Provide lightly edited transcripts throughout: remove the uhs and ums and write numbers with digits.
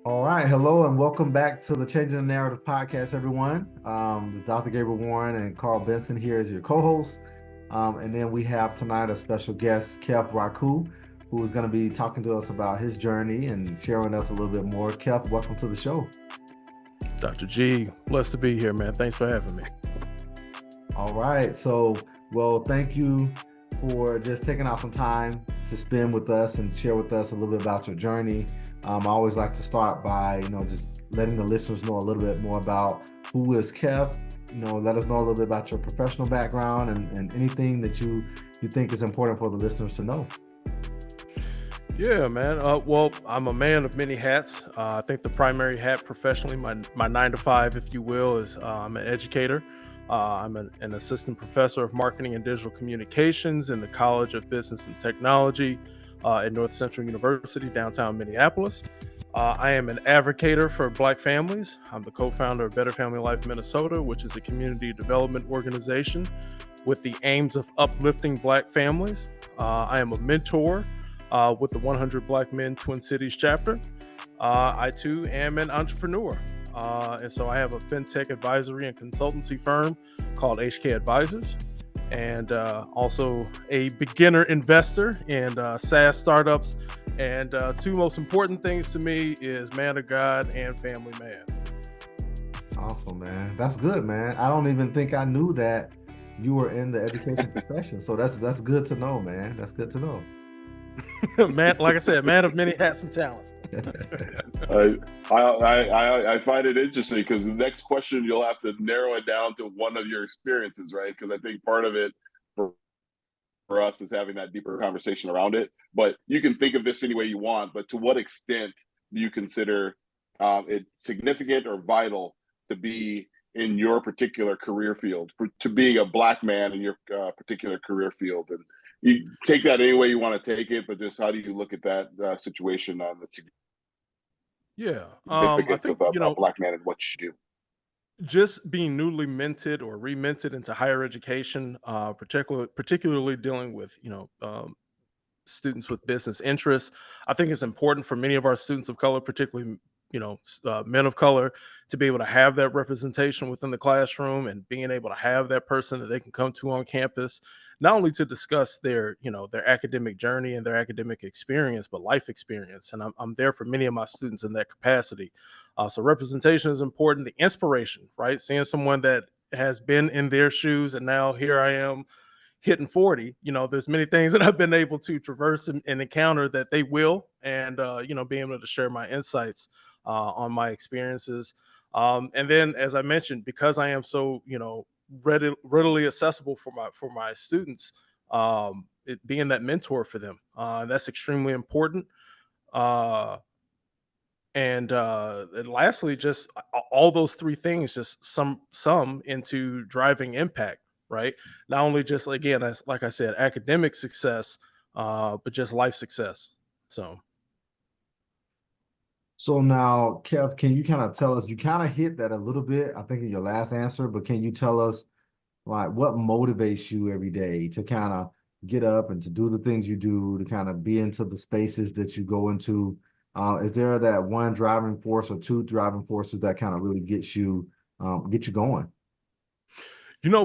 All right, hello and welcome back to the Changing the Narrative podcast, everyone. This is Dr. Gabriel Warren and Carl Benson here as your co-hosts. And then we have tonight a special guest, Kheph Rahku, who is going to be talking to us about his journey and sharing us a little bit more. Kheph, welcome to the show. Dr. G, blessed to be here, man. Thanks for having me. All right, thank you for just taking out some time to spend with us and share with us a little bit about your journey. I always like to start by, just letting the listeners know a little bit more about who is Kheph. Let us know a little bit about your professional background and anything that you think is important for the listeners to know. Yeah, man. Well, I'm a man of many hats. I think the primary hat professionally, my 9 to 5, if you will, is I'm an educator. I'm an assistant professor of marketing and digital communications in the College of Business and Technology at North Central University, downtown Minneapolis. I am an advocator for Black families. I'm the co-founder of Better Family Life Minnesota, which is a community development organization with the aims of uplifting Black families. I am a mentor with the 100 Black Men Twin Cities chapter. I too am an entrepreneur. And so I have a fintech advisory and consultancy firm called HK Advisors, and also a beginner investor in SaaS startups. And two most important things to me is man of God and family man. Awesome, man. That's good, man. I don't even think I knew that you were in the education profession. So that's good to know, man. That's good to know. Man, like I said, man of many hats and talents. I find it interesting because the next question you'll have to narrow it down to one of your experiences, right? Because I think part of it for us is having that deeper conversation around it. But you can think of this any way you want. But to what extent do you consider it significant or vital to be in your particular career field, to being a Black man in your particular career field? And you take that any way you want to take it, but just how do you look at that situation on the significance of a Black man and what you do? Just being newly minted or reminted into higher education, particularly dealing with students with business interests, I think it's important for many of our students of color, particularly men of color, to be able to have that representation within the classroom and being able to have that person that they can come to on campus, not only to discuss their academic journey and their academic experience, but life experience. And I'm there for many of my students in that capacity. So representation is important. The inspiration, right? Seeing someone that has been in their shoes and now here I am hitting 40, there's many things that I've been able to traverse and encounter that they will, and being able to share my insights on my experiences. And then, as I mentioned, because I am so, readily accessible for my students, it being that mentor for them, that's extremely important. And lastly, just all those three things just sum into driving impact, right? Not only just, again, as like I said, academic success, but just life success. So now, Kheph, can you kind of tell us, you kind of hit that a little bit, I think, in your last answer, but can you tell us like what motivates you every day to kind of get up and to do the things you do, to kind of be into the spaces that you go into? Is there that one driving force or two driving forces that kind of really get you going?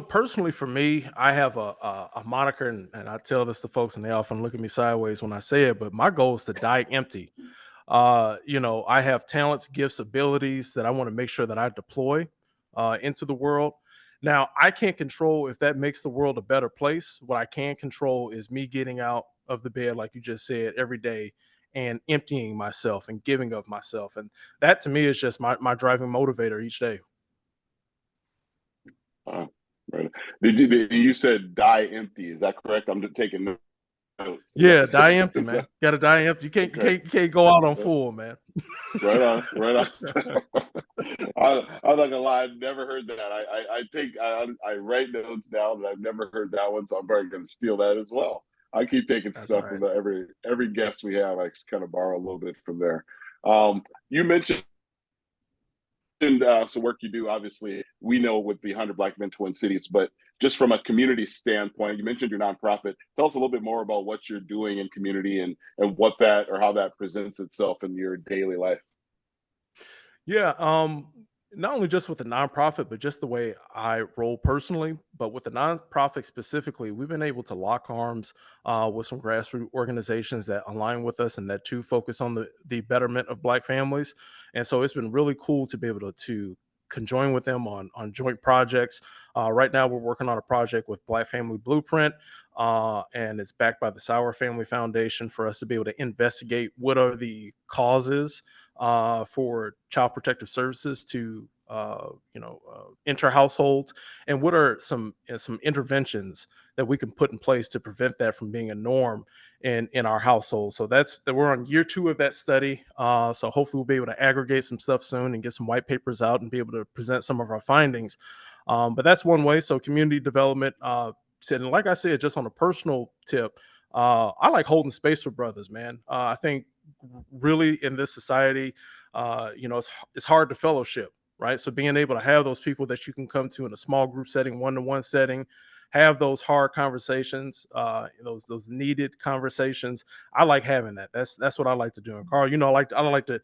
Personally for me, I have a moniker, and I tell this to folks, and they often look at me sideways when I say it, but my goal is to die empty. I have talents, gifts, abilities that I want to make sure that I deploy into the world. Now, I can't control if that makes the world a better place. What I can control is me getting out of the bed, like you just said, every day and emptying myself and giving of myself. And that to me is just my driving motivator each day. Right. You said die empty? Is that correct? I'm just taking notes. Yeah, die empty, man. Got to die empty. You can't go out on full, man. Right on. I'm not gonna lie, I've never heard that. I write notes down, but I've never heard that one, so I'm probably gonna steal that as well. I keep taking stuff from every guest we have. I just kind of borrow a little bit from there. You mentioned some work you do, obviously, we know with the 100 Black Men Twin Cities, but just from a community standpoint, you mentioned your nonprofit. Tell us a little bit more about what you're doing in community and what that or how that presents itself in your daily life. Yeah, not only just with the nonprofit, but just the way I roll personally, but with the nonprofit specifically, we've been able to lock arms with some grassroots organizations that align with us and that too focus on the betterment of Black families. And so it's been really cool to be able to conjoin with them on joint projects. Right now, we're working on a project with Black Family Blueprint. And it's backed by the Sauer Family Foundation for us to be able to investigate what are the causes for child protective services to enter households, and what are some interventions that we can put in place to prevent that from being a norm in our household. So we're on year 2 of that study. So hopefully we'll be able to aggregate some stuff soon and get some white papers out and be able to present some of our findings. But that's one way. So community development. And like I said, just on a personal tip, I like holding space for brothers, man. I think really in this society, it's hard to fellowship, right? So being able to have those people that you can come to in a small group setting, one-to-one setting, have those hard conversations, those needed conversations. I like having that. That's what I like to do. And Carl, I like to,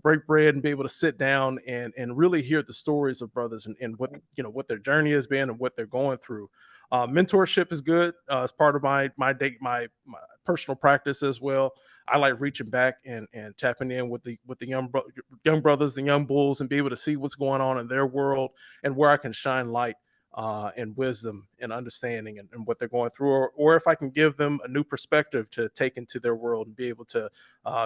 break bread and be able to sit down and really hear the stories of brothers and what their journey has been and what they're going through. Mentorship is good. It's part of my personal practice as well. I like reaching back and tapping in with the young brothers, the young bulls, and be able to see what's going on in their world and where I can shine light and wisdom and understanding and what they're going through, or if I can give them a new perspective to take into their world and be able to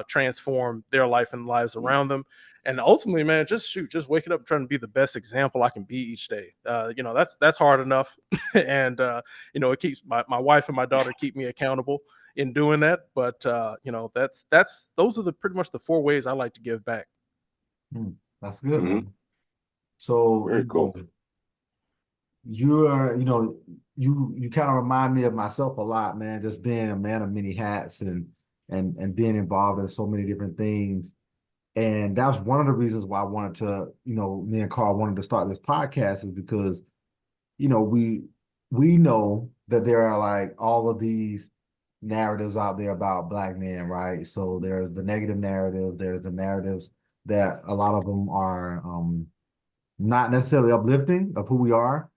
transform their life and the lives around them. And ultimately, man, just waking up and trying to be the best example I can be each day. That's hard enough. And it keeps my wife and my daughter keep me accountable in doing that. But those are pretty much the 4 ways I like to give back. That's good, Mhm. man. So Very cool. you are, you kind of remind me of myself a lot, man, just being a man of many hats and being involved in so many different things. And that's one of the reasons why I wanted to, me and Carl wanted to start this podcast, is because, we know that there are like all of these narratives out there about Black men, right? So there's the negative narrative, there's the narratives that a lot of them are not necessarily uplifting of who we are.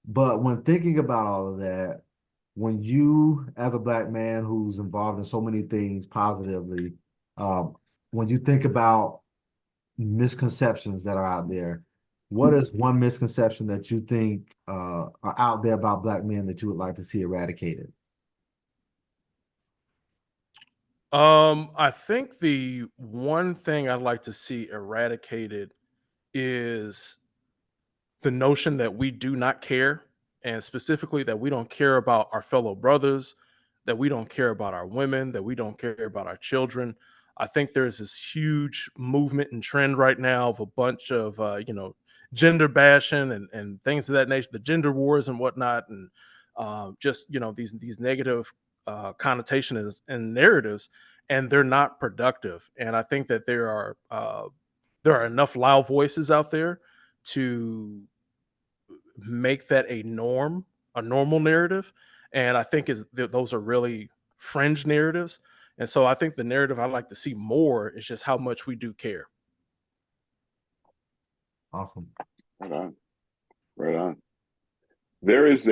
But when thinking about all of that, when you, as a Black man who's involved in so many things positively, when you think about misconceptions that are out there, what is one misconception that you think are out there about Black men that you would like to see eradicated? I think the one thing I'd like to see eradicated is the notion that we do not care, and specifically that we don't care about our fellow brothers, that we don't care about our women, that we don't care about our children. I think there's this huge movement and trend right now of a bunch of gender bashing and things of that nature, the gender wars and whatnot, and just these negative connotations and narratives, and they're not productive. And I think that there are enough loud voices out there to make that a normal narrative. And I think those are really fringe narratives. And so I think the narrative I like to see more is just how much we do care. Awesome. Right on. Right on. There is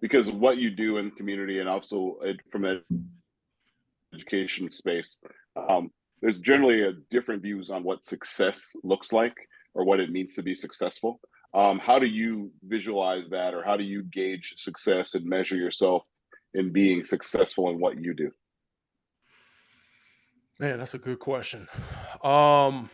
because of what you do in the community and also from an education space, there's generally a different views on what success looks like or what it means to be successful. How do you visualize that, or how do you gauge success and measure yourself in being successful in what you do? Man, that's a good question. Um,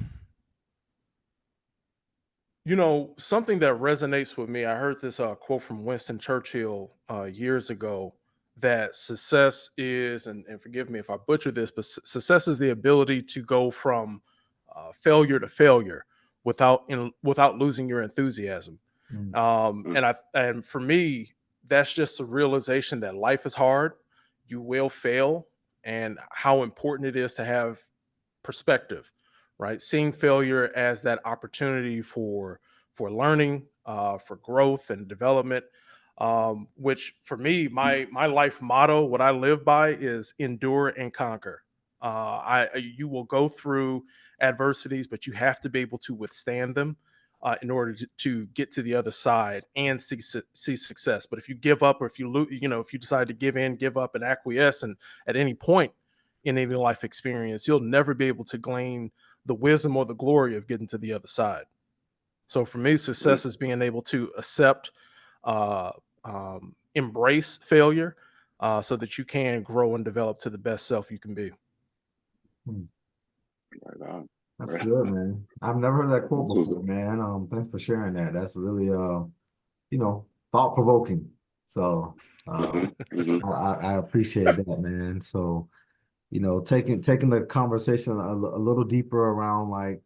Something that resonates with me, I heard this quote from Winston Churchill years ago, that success is, and forgive me if I butcher this, but success is the ability to go from failure to failure without losing your enthusiasm. Mm. And for me, that's just a realization that life is hard. You will fail, and how important it is to have perspective, right? Seeing failure as that opportunity for learning, for growth and development. Which for me, my life motto, what I live by, is endure and conquer. You will go through adversities, but you have to be able to withstand them in order to get to the other side and see success. But if you give up, or if you lose, if you decide to give in, give up, and acquiesce, and at any point in any life experience, you'll never be able to glean the wisdom or the glory of getting to the other side. So for me, success is being able to accept, uh, embrace failure, so that you can grow and develop to the best self you can be. Hmm. Right on. That's Right. good, man. I've never heard that quote This was before, man. Thanks for sharing that. That's really thought provoking. So mhm. I appreciate that, man. So, taking the conversation a little deeper around, like,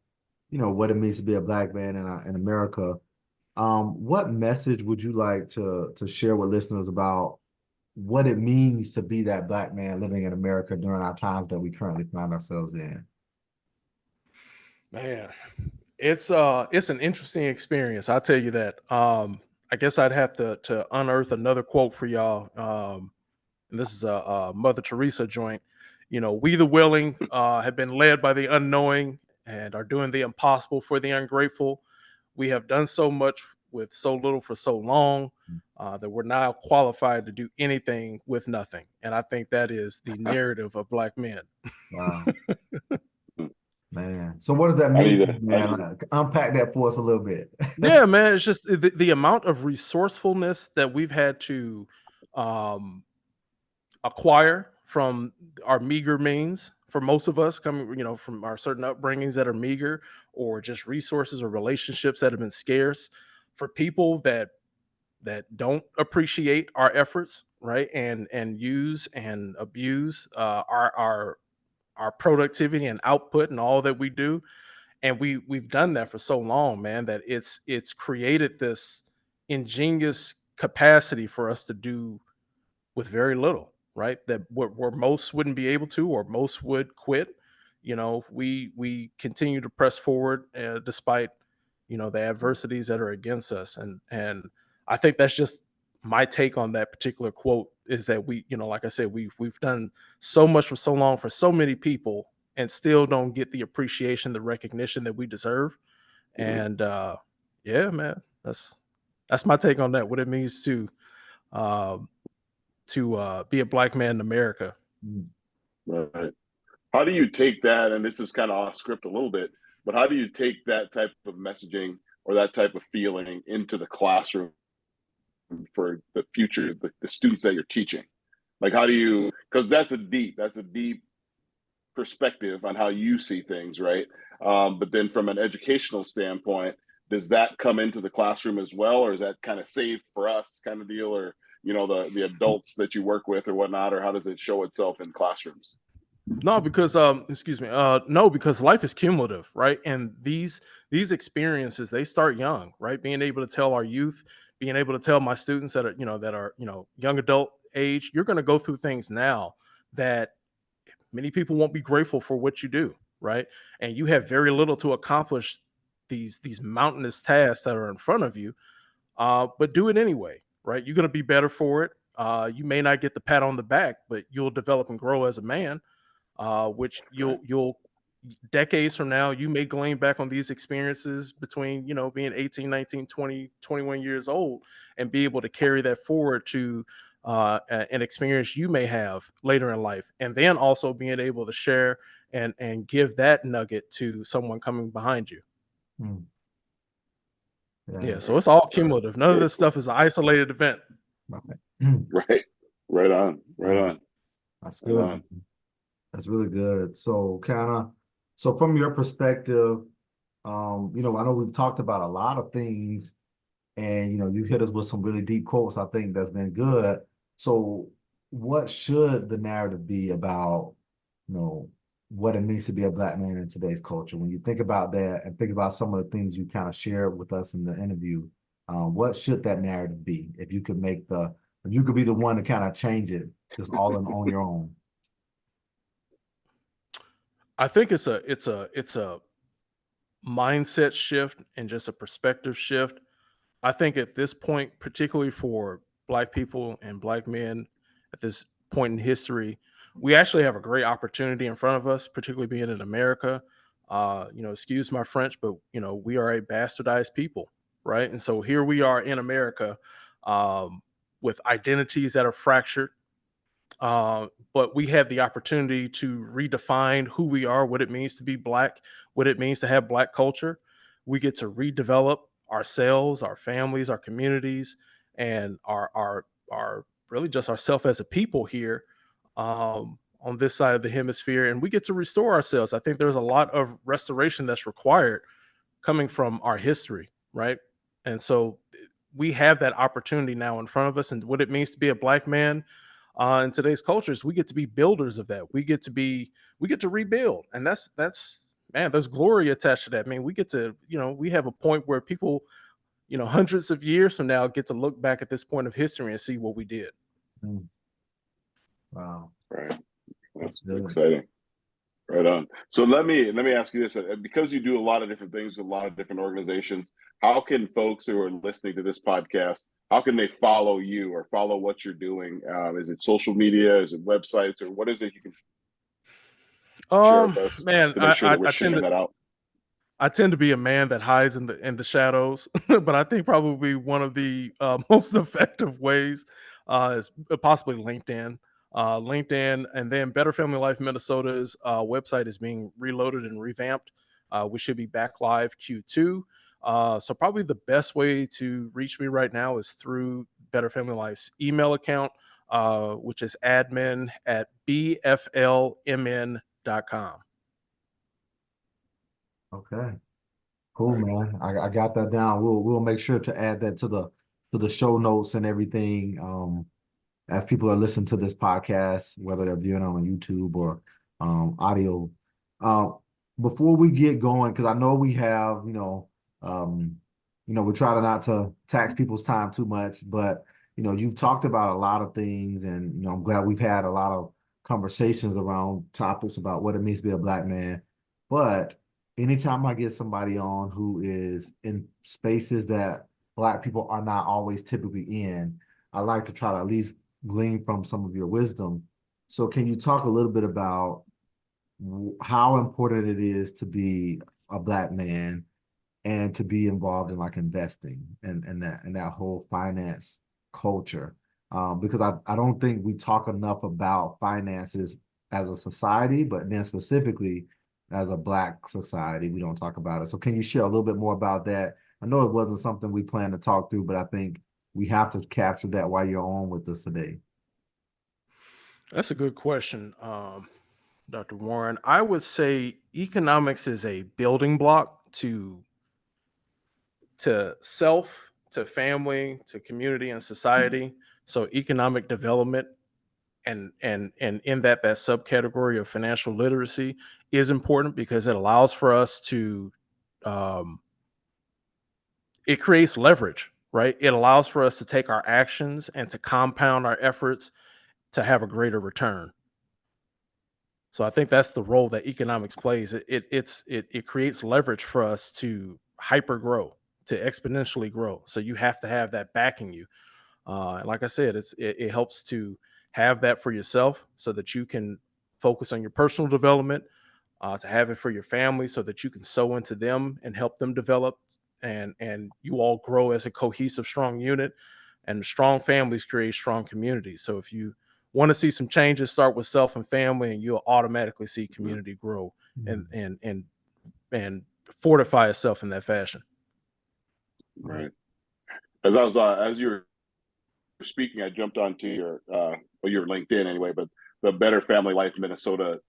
what it means to be a black man in America. What message would you like to share with listeners about what it means to be that black man living in America during our times that we currently find ourselves in? Man, it's an interesting experience. I'll tell you that. I guess I'd have to unearth another quote for y'all. And this is a Mother Teresa joint. We the willing have been led by the unknowing and are doing the impossible for the ungrateful. We have done so much with so little for so long that we're now qualified to do anything with nothing. And I think that is the narrative of black men. Wow, man. So what does that I mean need to to. you, man? Like, unpack that for us a little bit. Yeah, man. It's just the amount of resourcefulness that we've had to um, acquire from our meager means. For most of us, coming, from our certain upbringings that are meager, or just resources or relationships that have been scarce. For people that don't appreciate our efforts, right, and use and abuse our productivity and output and all that we do, and we've done that for so long, man, that it's created this ingenious capacity for us to do with very little, right? That where most wouldn't be able to, or most would quit. We continue to press forward despite the adversities that are against us, and I think that's just my take on that particular quote, is that like I said, we've done so much for so long for so many people, and still don't get the appreciation, the recognition that we deserve. Mhm. And yeah, man, that's my take on that. What it means um, to be a black man in America. Mm. Right. How do you take that? And this is kind of off script a little bit, but how do you take that type of messaging or that type of feeling into the classroom for the future, the students that you're teaching? Like, how do you? Because that's a deep perspective on how you see things, right? But then from an educational standpoint, does that come into the classroom as well, or is that kind of saved for us kind of deal, or the adults that you work with or whatnot, or how does it show itself in classrooms? No, because excuse me, no, because life is cumulative, right? And these experiences, they start young, right? Being able to tell our youth, being able to tell my students that are young adult age, you're going to go through things now that many people won't be grateful for what you do, right? And you have very little to accomplish these mountainous tasks that are in front of you, but do it anyway, right? You're going to be better for it. You may not get the pat on the back, but you'll develop and grow as a man, which Right. you'll decades from now, you may glean back on these experiences between, being 18, 19, 20, 21 years old, and be able to carry that forward to an experience you may have later in life. And then also being able to share and give that nugget to someone coming behind you. Mm. Yeah. Yeah. So it's all Right. cumulative. None of Very this cool. stuff is an isolated event. Right. Right. Right on. Right Yeah, on. that's Right good. on. That's really good. So from your perspective, I know we've talked about a lot of things, and you hit us with some really deep quotes. I think that's been good. So what should the narrative be about, you know, what it means to be a black man in today's culture? When you think about that and think about some of the things you kind of shared with us in the interview, what should that narrative be? If you could be the one to kind of change it, just on your own. I think it's a mindset shift and just a perspective shift. I think at this point, particularly for black people and black men at this point in history, we actually have a great opportunity in front of us, particularly being in America. Excuse my French, but we are a bastardized people, right? And so here we are in America, um, with identities that are fractured, but we have the opportunity to redefine who we are, what it means to be Black, what it means to have Black culture. We get to redevelop ourselves, our families, our communities, and our really just ourselves as a people here, on this side of the hemisphere, and we get to restore ourselves. I think there's a lot of restoration that's required coming from our history, right? And so we have that opportunity now in front of us, and what it means to be a Black man in today's cultures, we get to be builders of that. We get to rebuild, and that's man, there's glory attached to that. I mean, we get to, we have a point where people, hundreds of years from now, get to look back at this point of history and see what we did. Mm. Wow. Right. That's good. exciting. Right on. So let me ask you this: because you do a lot of different things, with a lot of different organizations, how can folks who are listening to this podcast, how can they follow you or follow what you're doing? Is it social media? Is it websites? Or what is it you can share with us Man, to make sure that we're sharing that out? I tend to be a man that hides in the shadows, but I think probably one of the most effective ways is possibly LinkedIn. LinkedIn, and then Better Family Life Minnesota's website is being reloaded and revamped. We should be back live Q2. So probably the best way to reach me right now is through Better Family Life's email account, which is admin@bflmn.com. Okay. Cool, man. I got that down. We'll make sure to add that to the show notes and everything. As people are listening to this podcast, whether they're viewing it on YouTube or audio. Uh, Before we get going, because I know we have, we try to not to tax people's time too much, but you've talked about a lot of things, and I'm glad we've had a lot of conversations around topics about what it means to be a Black man. But anytime I get somebody on who is in spaces that Black people are not always typically in, I like to try to at least glean from some of your wisdom. So can you talk a little bit about how important it is to be a Black man and to be involved in like investing and that whole finance culture? Because I don't think we talk enough about finances as a society, but then specifically as a Black society, we don't talk about it. So can you share a little bit more about that? I know it wasn't something we planned to talk through, but I think we have to capture that while you're on with us today. That's a good question, Dr. Warren. I would say economics is a building block to self, to family, to community and society. So economic development and in that subcategory of financial literacy is important because it allows for us to um, it creates leverage, right? It allows for us to take our actions and to compound our efforts to have a greater return. So I think that's the role that economics plays. It creates leverage for us to hyper grow, to exponentially grow. So you have to have that backing you. And like I said, it helps to have that for yourself so that you can focus on your personal development, to have it for your family so that you can sow into them and help them develop, and you all grow as a cohesive, strong unit. And strong families create strong communities. So if you want to see some changes, start with self and family, and you'll automatically see community grow and fortify itself in that fashion. Right. As you were speaking, I jumped onto your LinkedIn anyway, but the Better Family Life Minnesota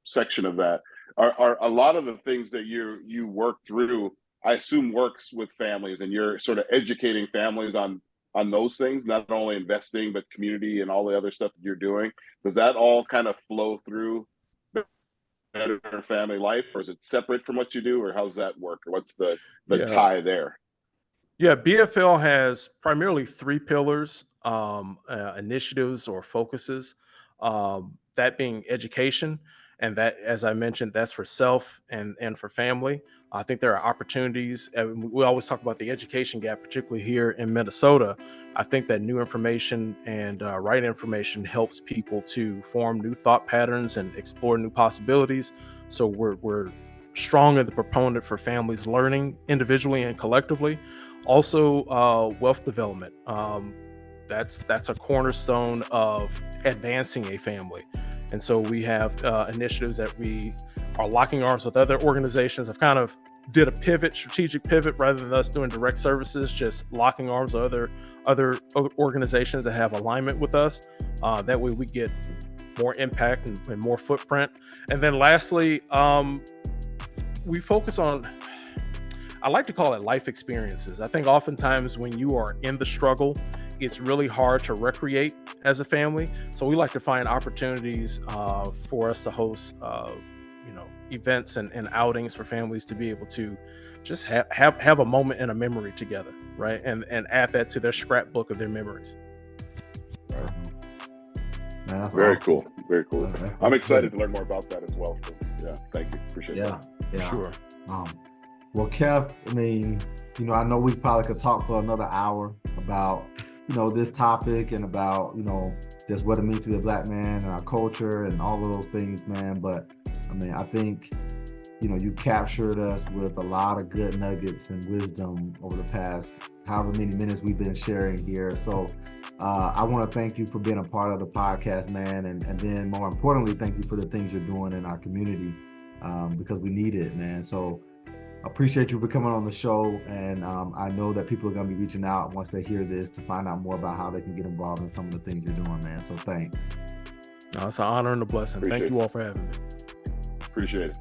section of that are a lot of the things that you work through, I assume, works with families, and you're sort of educating families on those things, not only investing but community and all the other stuff that you're doing. Does that all kind of flow through Better Family Life, or is it separate from what you do, or how's that work, or what's the Yeah. tie there? Yeah, BFL has primarily three pillars, initiatives or focuses. That being education, and that, as I mentioned, that's for self and for family. I think there are opportunities. And we always talk about the education gap, particularly here in Minnesota. I think that new information and right information helps people to form new thought patterns and explore new possibilities. So we're strong in the proponent for families learning individually and collectively. Also, wealth development. That's a cornerstone of advancing a family. And so we have initiatives that we are locking arms with other organizations. I've kind of did a pivot, strategic pivot, rather than us doing direct services, just locking arms with other organizations that have alignment with us. That way we get more impact and more footprint. And then lastly, we focus on, I like to call it life experiences. I think oftentimes when you are in the struggle, it's really hard to recreate as a family. So we like to find opportunities for us to host, events and outings for families to be able to just have a moment and a memory together, right? And add that to their scrapbook of their memories. Man, that's Very awesome. cool. Very cool. That's I'm excited good. to learn more about that as well. So yeah, thank you. Appreciate that. Yeah. Sure. Well, Kheph, I mean, I know we probably could talk for another hour about, this topic and about, just what it means to be a Black man and our culture and all of those things, man. But I mean, I think, you've captured us with a lot of good nuggets and wisdom over the past however many minutes we've been sharing here. So I want to thank you for being a part of the podcast, man. And then more importantly, thank you for the things you're doing in our community because we need it, man. So appreciate you for coming on the show. And I know that people are going to be reaching out once they hear this to find out more about how they can get involved in some of the things you're doing, man. So thanks. It's an honor and a blessing. Thank you all for having me. Appreciate it.